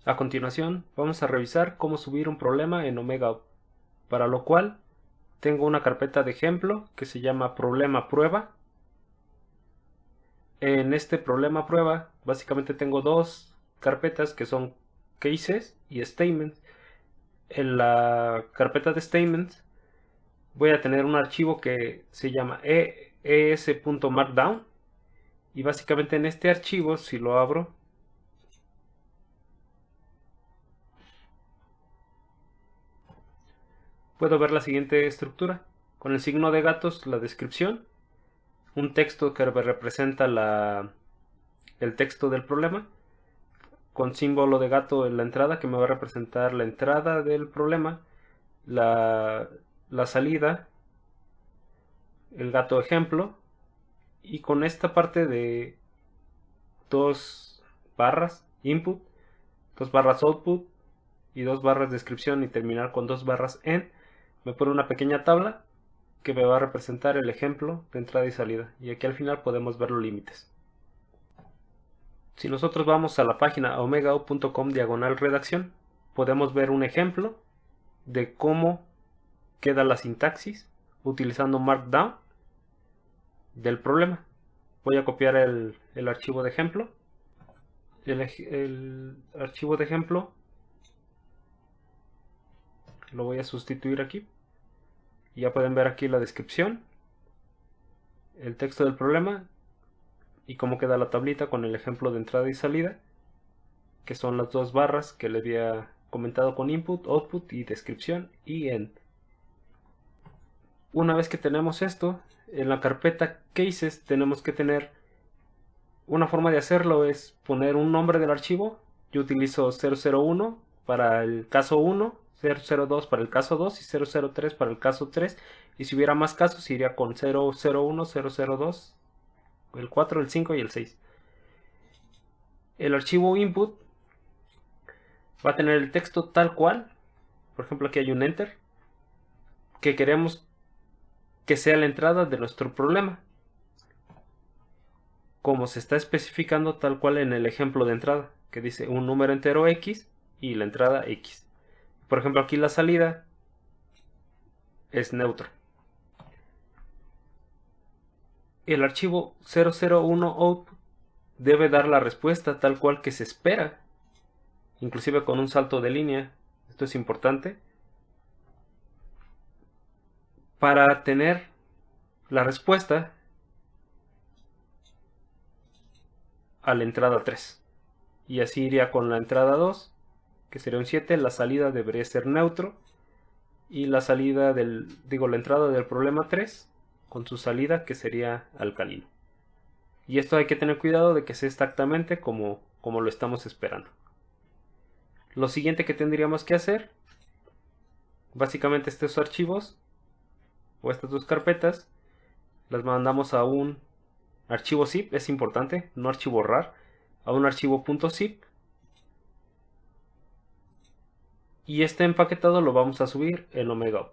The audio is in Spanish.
A continuación, vamos a revisar cómo subir un problema en Omega, para lo cual tengo una carpeta de ejemplo que se llama problema prueba. En este problema prueba, básicamente tengo dos carpetas que son cases y statements. En la carpeta de statements voy a tener un archivo que se llama es.markdown, y básicamente en este archivo, si lo abro, puedo ver la siguiente estructura: con el signo de gatos, la descripción, un texto que representa el texto del problema, con símbolo de gato en la entrada, que me va a representar la entrada del problema, la salida, el gato ejemplo, y con esta parte de dos barras input, dos barras output y dos barras descripción, y terminar con dos barras end, me pone una pequeña tabla que me va a representar el ejemplo de entrada y salida, y aquí al final podemos ver los límites. Si nosotros vamos a la página omegao.com/redacción, podemos ver un ejemplo de cómo queda la sintaxis utilizando Markdown del problema. Voy a copiar el archivo de ejemplo. El archivo de ejemplo lo voy a sustituir aquí. Ya pueden ver aquí la descripción, el texto del problema y cómo queda la tablita con el ejemplo de entrada y salida, que son las dos barras que le había comentado con input, output y descripción y end. Una vez que tenemos esto, en la carpeta cases tenemos que tener una forma de hacerlo, es poner un nombre del archivo. Yo utilizo 001 para el caso 1, 002 para el caso 2 y 003 para el caso 3. Y si hubiera más casos, iría con 001, 002, el 4, el 5 y el 6. El archivo input va a tener el texto tal cual. Por ejemplo, aquí hay un enter, que queremos que sea la entrada de nuestro problema, como se está especificando tal cual en el ejemplo de entrada, que dice un número entero X y la entrada X. Por ejemplo, aquí la salida es neutro. El archivo 001 output debe dar la respuesta tal cual que se espera, inclusive con un salto de línea. Esto es importante para tener la respuesta a la entrada 3. Y así iría con la entrada 2, que sería un 7. La salida debería ser neutro. Y la salida la entrada del problema 3 con su salida, que sería alcalino. Y esto hay que tener cuidado de que sea exactamente como lo estamos esperando. Lo siguiente que tendríamos que hacer, básicamente estos archivos o estas dos carpetas las mandamos a un archivo zip, es importante, no archivo RAR, a un archivo .zip, y este empaquetado lo vamos a subir en Omega.